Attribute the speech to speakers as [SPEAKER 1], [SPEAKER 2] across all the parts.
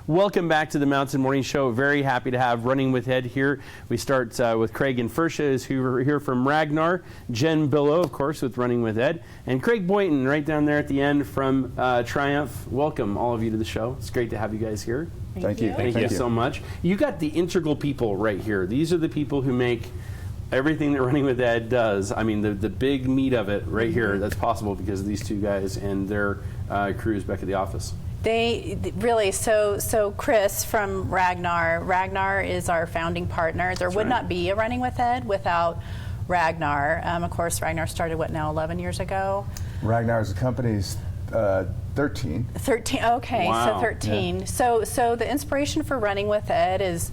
[SPEAKER 1] Welcome back to the Mountain Morning Show. Very happy to have Running with Ed here. We start with Craig Infurchia, who are here from Ragnar, Jen Billow, of course, with Running with Ed, and Craig Boynton right down there at the end from Triumph. Welcome, all of you, to the show. It's great to have you guys here.
[SPEAKER 2] Thank you.
[SPEAKER 1] Thank you so much. You got the integral people right here. These are the people who make everything that Running with Ed does. I mean, the big meat of it right here, that's possible because of these two guys and their crews back at the office.
[SPEAKER 3] They really, so Chris from Ragnar is our founding partner. There would not be a Running with Ed without Ragnar. Of course, Ragnar started, 11 years ago?
[SPEAKER 2] Ragnar's company's 13.
[SPEAKER 3] 13, okay,
[SPEAKER 1] wow.
[SPEAKER 3] So 13.
[SPEAKER 2] Yeah.
[SPEAKER 3] So the inspiration for Running with Ed is,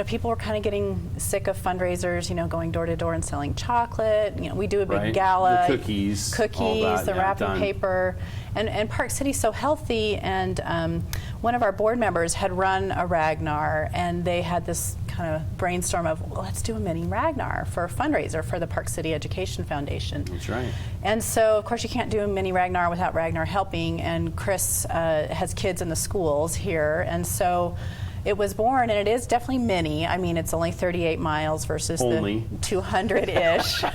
[SPEAKER 3] people were kind of getting sick of fundraisers, going door to door and selling chocolate. We do a big gala.
[SPEAKER 1] The cookies,
[SPEAKER 3] the wrapping paper. And Park City's so healthy, and one of our board members had run a Ragnar, and they had this kind of brainstorm of, well, let's do a mini Ragnar for a fundraiser for the Park City Education Foundation.
[SPEAKER 1] That's right.
[SPEAKER 3] And so, of course, you can't do a mini Ragnar without Ragnar helping, and Chris has kids in the schools here, and so it was born, and it is definitely mini. I mean, it's only 38 miles versus the 200-ish.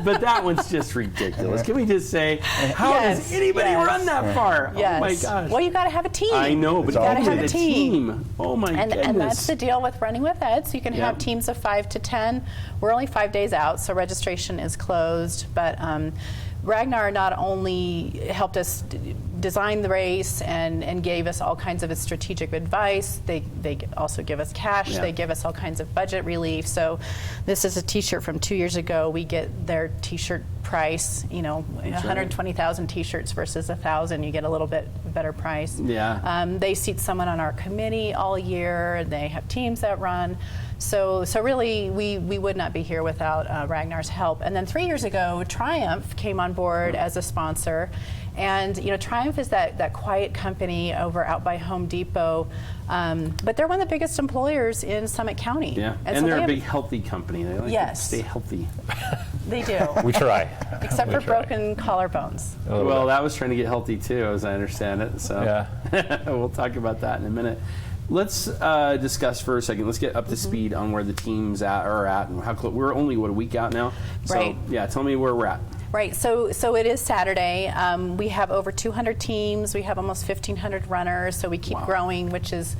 [SPEAKER 1] But that one's just ridiculous. Can we just say, how does anybody run that far?
[SPEAKER 3] Yes.
[SPEAKER 1] Oh my gosh.
[SPEAKER 3] Well, you got to have a team.
[SPEAKER 1] I know, but you got to
[SPEAKER 3] have a team.
[SPEAKER 1] Oh my goodness.
[SPEAKER 3] And that's the deal with Running with Ed. So you can have teams of 5 to 10. We're only 5 days out, so registration is closed. But Ragnar not only helped us design the race and gave us all kinds of strategic advice, they also give us cash, they give us all kinds of budget relief. So this is a t-shirt from 2 years ago. We get their t-shirt price, 120,000 t-shirts versus 1,000, you get a little bit better price.
[SPEAKER 1] Yeah.
[SPEAKER 3] They seat someone on our committee all year. They have teams that run. So really, we would not be here without Ragnar's help. And then 3 years ago, Triumph came on board as a sponsor. And Triumph is that quiet company out by Home Depot, but they're one of the biggest employers in Summit County.
[SPEAKER 1] Yeah, and
[SPEAKER 3] so
[SPEAKER 1] they're a big healthy company. They like to stay healthy.
[SPEAKER 3] They do.
[SPEAKER 4] We try.
[SPEAKER 3] Except for broken collarbones.
[SPEAKER 1] Well, that was trying to get healthy too, as I understand it. So
[SPEAKER 4] yeah.
[SPEAKER 1] We'll talk about that in a minute. Let's discuss for a second. Let's get up to speed on where the teams are at and how close. We're only a week out now.
[SPEAKER 3] Right.
[SPEAKER 1] So yeah, tell me where we're at.
[SPEAKER 3] Right, so it is Saturday. We have over 200 teams. We have almost 1,500 runners, so we keep growing, which is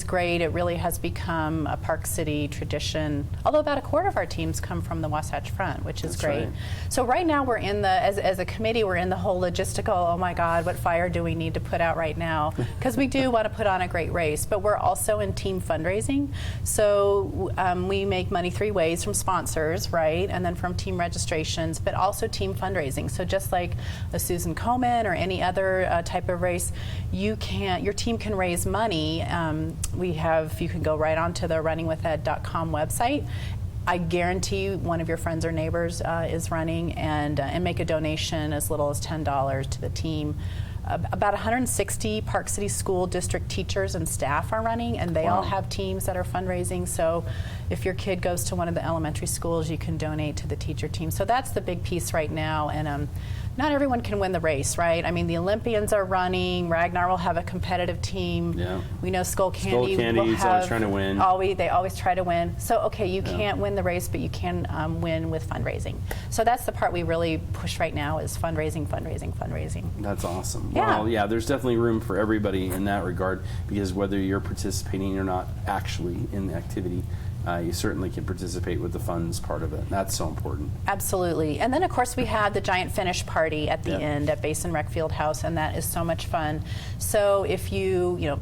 [SPEAKER 3] great. It really has become a Park City tradition, although about a quarter of our teams come from the Wasatch Front, which is great.
[SPEAKER 1] Right.
[SPEAKER 3] So right now we're in as a committee, we're in the whole logistical, oh my God, what fire do we need to put out right now? Because we do want to put on a great race, but we're also in team fundraising. So we make money 3 ways: from sponsors, right, and then from team registrations, but also team fundraising. So just like a Susan Komen or any other type of race, your team can raise money. You can go right onto the runningwithed.com website. I guarantee one of your friends or neighbors is running, and make a donation as little as $10 to the team. About 160 Park City School District teachers and staff are running, and they all have teams that are fundraising. So if your kid goes to one of the elementary schools, you can donate to the teacher team. So that's the big piece right now. And not everyone can win the race, right? I mean, the Olympians are running. Ragnar will have a competitive team.
[SPEAKER 1] Yeah.
[SPEAKER 3] We know Skull Candy
[SPEAKER 1] is always trying to win.
[SPEAKER 3] They always try to win. So, okay, you can't win the race, but you can win with fundraising. So that's the part we really push right now is fundraising.
[SPEAKER 1] That's awesome.
[SPEAKER 3] Yeah.
[SPEAKER 1] Well, yeah, there's definitely room for everybody in that regard, because whether you're participating or not actually in the activity, you certainly can participate with the funds part of it. That's so important.
[SPEAKER 3] Absolutely. And then, of course, we have the giant finish party at the end at Basin Rec Field House, and that is so much fun. So if you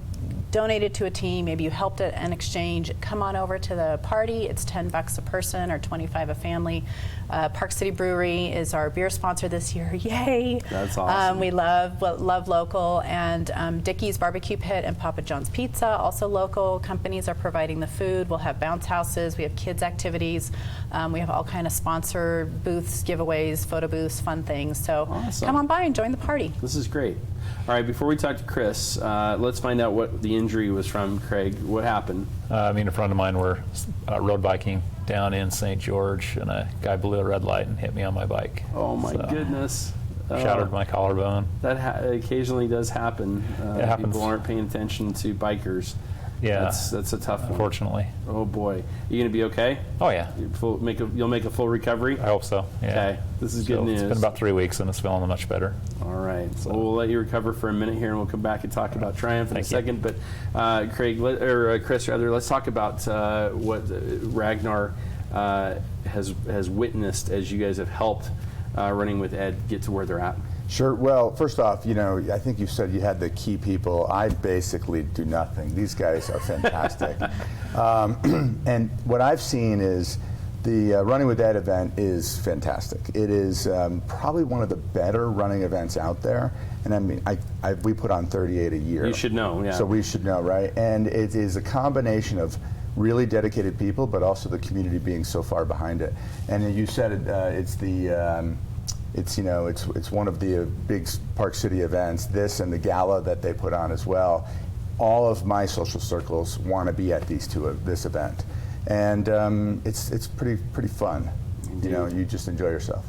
[SPEAKER 3] donated to a team, maybe you helped at an exchange, come on over to the party. It's $10 a person or $25 a family. Park City Brewery is our beer sponsor this year. Yay!
[SPEAKER 1] That's awesome.
[SPEAKER 3] We love local, and Dickey's Barbecue Pit and Papa John's Pizza, also local companies, are providing the food. We'll have bounce houses. We have kids activities. We have all kind of sponsor booths, giveaways, photo booths, fun things. So come on by and join the party.
[SPEAKER 1] This is great. All right, before we talk to Chris, let's find out what the injury was from. Craig, what happened?
[SPEAKER 4] Me and a friend of mine were road biking down in St. George, and a guy blew a red light and hit me on my bike.
[SPEAKER 1] Oh my goodness.
[SPEAKER 4] Shattered my collarbone.
[SPEAKER 1] That occasionally does happen.
[SPEAKER 4] It happens.
[SPEAKER 1] People aren't paying attention to bikers.
[SPEAKER 4] Yeah.
[SPEAKER 1] That's a tough one.
[SPEAKER 4] Unfortunately.
[SPEAKER 1] Oh boy, you gonna be okay?
[SPEAKER 4] Oh yeah.
[SPEAKER 1] You'll make a full recovery.
[SPEAKER 4] I hope so. Yeah.
[SPEAKER 1] Okay, this is good news.
[SPEAKER 4] It's been about 3 weeks and it's feeling much better.
[SPEAKER 1] All right, so we'll let you recover for a minute here, and we'll come back and talk about Triumph in a second. But Chris, let's talk about what Ragnar has witnessed as you guys have helped Running with Ed get to where they're at.
[SPEAKER 2] Sure. Well, first off, I think you said you had the key people. I basically do nothing. These guys are fantastic. And what I've seen is the Running with Ed event is fantastic. It is probably one of the better running events out there. And I mean, we put on 38 a year.
[SPEAKER 1] You should know, yeah.
[SPEAKER 2] So we should know, right? And it is a combination of really dedicated people, but also the community being so far behind it. And you said it's one of the big Park City events. This and the gala that they put on as well. All of my social circles want to be at this event, and it's pretty fun.
[SPEAKER 1] Indeed.
[SPEAKER 2] You just enjoy yourself.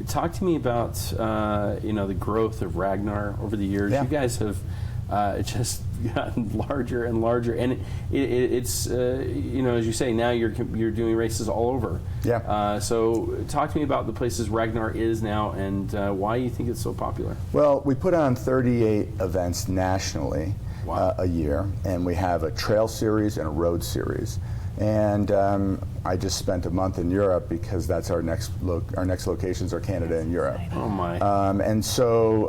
[SPEAKER 1] Talk to me about the growth of Ragnar over the years.
[SPEAKER 2] Yeah.
[SPEAKER 1] You guys have just gotten larger and larger, and it's as you say, now you're doing races all over.
[SPEAKER 2] Yeah.
[SPEAKER 1] So talk to me about the places Ragnar is now and why you think it's so popular.
[SPEAKER 2] Well, we put on 38 events nationally.
[SPEAKER 1] Wow.
[SPEAKER 2] A year, and we have a trail series and a road series. And I just spent a month in Europe because that's our next locations are Canada and Europe.
[SPEAKER 1] Oh my!
[SPEAKER 2] And so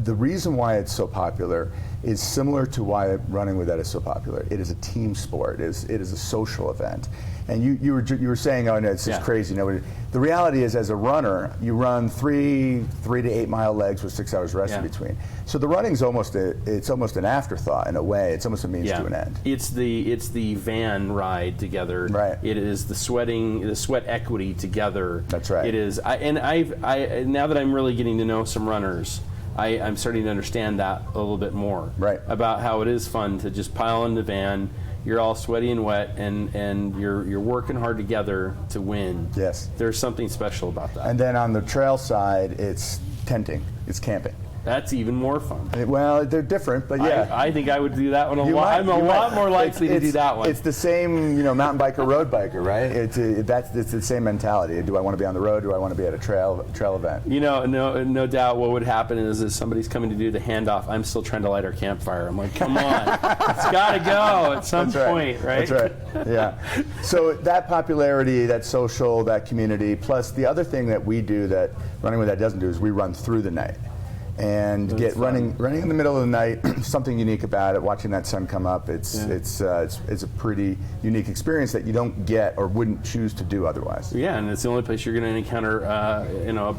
[SPEAKER 2] the reason why it's so popular is similar to why Running with Ed is so popular. It is a team sport. It is a social event. And you were saying, oh no, it's just crazy. No, the reality is, as a runner, you run 3 to 8 mile legs with 6 hours rest in between. So the running's almost an afterthought in a way. It's almost a means to an end.
[SPEAKER 1] It's the van ride together.
[SPEAKER 2] Right.
[SPEAKER 1] It is the sweat equity together.
[SPEAKER 2] That's right.
[SPEAKER 1] It is. Now that I'm really getting to know some runners, I'm starting to understand that a little bit more.
[SPEAKER 2] Right.
[SPEAKER 1] About how it is fun to just pile in the van. You're all sweaty and wet, and you're working hard together to win.
[SPEAKER 2] Yes.
[SPEAKER 1] There's something special about that.
[SPEAKER 2] And then on the trail side, it's tenting. It's camping.
[SPEAKER 1] That's even more fun.
[SPEAKER 2] Well, they're different, but yeah.
[SPEAKER 1] I think I would do that one a lot. I'm a lot more likely to do that one.
[SPEAKER 2] It's the same, mountain biker, road biker, right? It's the same mentality. Do I want to be on the road? Do I want to be at a trail event?
[SPEAKER 1] No doubt. What would happen is somebody's coming to do the handoff. I'm still trying to light our campfire. I'm like, come on, it's got to go at some point, right?
[SPEAKER 2] That's right. Yeah. So that popularity, that social, that community, plus the other thing that we do that Running with Ed doesn't do is we run through the night. And get running in the middle of the night. Something unique about it. Watching that sun come up, it's a pretty unique experience that you don't get or wouldn't choose to do otherwise.
[SPEAKER 1] Yeah, and it's the only place you're going to encounter, a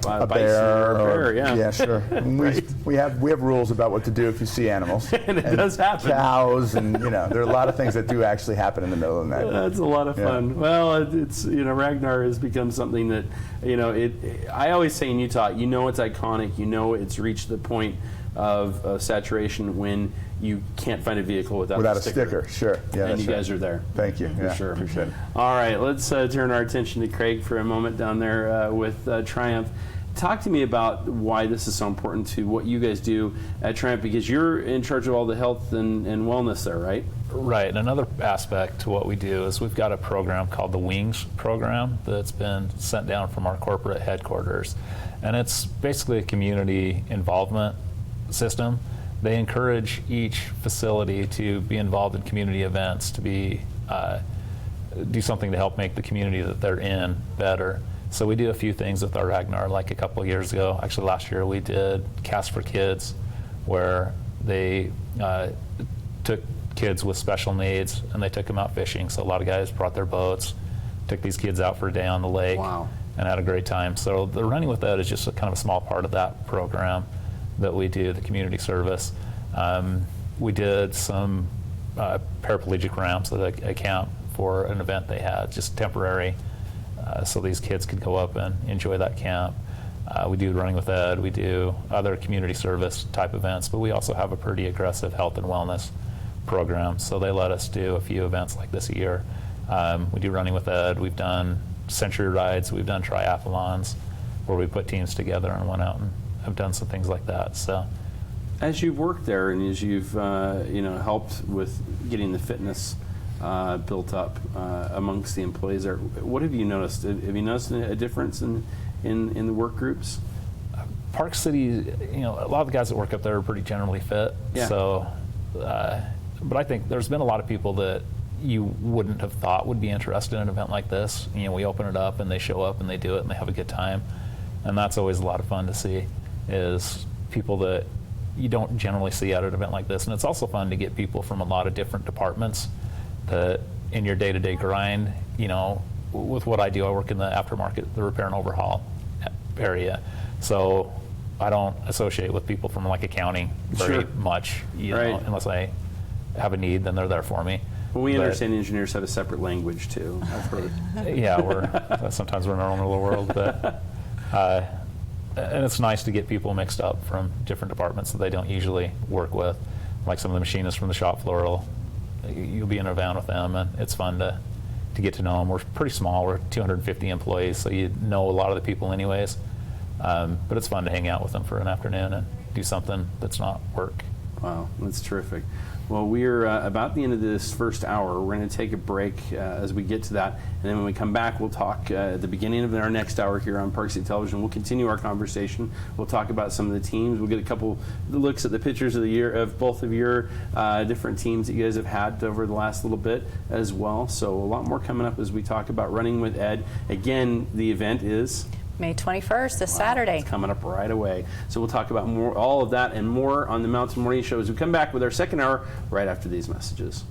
[SPEAKER 1] bison
[SPEAKER 2] bear
[SPEAKER 1] or a bear. Yeah,
[SPEAKER 2] sure.
[SPEAKER 1] Right.
[SPEAKER 2] We have rules about what to do if you see animals.
[SPEAKER 1] and it does happen.
[SPEAKER 2] Cows, and there are a lot of things that do actually happen in the middle of the night.
[SPEAKER 1] That's a lot of fun.
[SPEAKER 2] Yeah.
[SPEAKER 1] Well, it's Ragnar has become something that I always say in Utah, it's iconic. It's reached the point of saturation when you can't find a vehicle without a sticker.
[SPEAKER 2] Sure. Yeah,
[SPEAKER 1] and you guys are there.
[SPEAKER 2] Thank you.
[SPEAKER 1] For sure.
[SPEAKER 2] Appreciate it.
[SPEAKER 1] All right, let's turn our attention to Craig for a moment down there with Triumph. Talk to me about why this is so important to what you guys do at Triumph, because you're in charge of all the health and wellness there, right?
[SPEAKER 4] Right. And another aspect to what we do is we've got a program called the Wings program that's been sent down from our corporate headquarters. And it's basically a community involvement system. They encourage each facility to be involved in community events, to do something to help make the community that they're in better. So we do a few things with our Ragnar, like a couple of years ago. Actually, last year we did Cast for Kids, where they took kids with special needs and they took them out fishing. So a lot of guys brought their boats, took these kids out for a day on the lake.
[SPEAKER 1] Wow.
[SPEAKER 4] And had a great time. So the Running with Ed is just a kind of a small part of that program that we do, the community service. We did some paraplegic ramps at a camp for an event they had, just temporary, so these kids could go up and enjoy that camp. We do Running with Ed, we do other community service type events, but we also have a pretty aggressive health and wellness program, so they let us do a few events like this a year. We do Running with Ed, we've done century rides, we've done triathlons where we put teams together and went out and have done some things like that. So
[SPEAKER 1] As you've worked there and as you've helped with getting the fitness built up amongst the employees there, what have you noticed? Have you noticed a difference in the work groups?
[SPEAKER 4] Park City, a lot of the guys that work up there are pretty generally fit.
[SPEAKER 1] Yeah.
[SPEAKER 4] So, but I think there's been a lot of people that you wouldn't have thought would be interested in an event like this. We open it up and they show up and they do it and they have a good time. And that's always a lot of fun to see, is people that you don't generally see at an event like this. And it's also fun to get people from a lot of different departments that in your day-to-day grind, with what I do, I work in the aftermarket, the repair and overhaul area. So I don't associate with people from like accounting very
[SPEAKER 1] Sure.
[SPEAKER 4] much,
[SPEAKER 1] Right.
[SPEAKER 4] unless I have a need, then they're there for me.
[SPEAKER 1] Well, we
[SPEAKER 4] But-
[SPEAKER 1] understand engineers have a separate language too. I've heard.
[SPEAKER 4] Yeah, sometimes we're in our own little world, but and it's nice to get people mixed up from different departments that they don't usually work with. Like some of the machinists from the shop floor, you'll be in a van with them, and it's fun to get to know them. We're pretty small. We're 250 employees, so you know a lot of the people anyways. But it's fun to hang out with them for an afternoon and do something that's not work.
[SPEAKER 1] Wow, that's terrific. Well, we're about the end of this first hour. We're going to take a break as we get to that. And then when we come back, we'll talk at the beginning of our next hour here on Park City Television. We'll continue our conversation. We'll talk about some of the teams. We'll get a couple looks at the pictures of the year of both of your different teams that you guys have had over the last little bit as well. So a lot more coming up as we talk about Running with Ed. Again, the event is
[SPEAKER 3] May 21st, this Saturday.
[SPEAKER 1] It's coming up right away. So we'll talk about all of that and more on the Mountain Morning Show as we come back with our second hour right after these messages.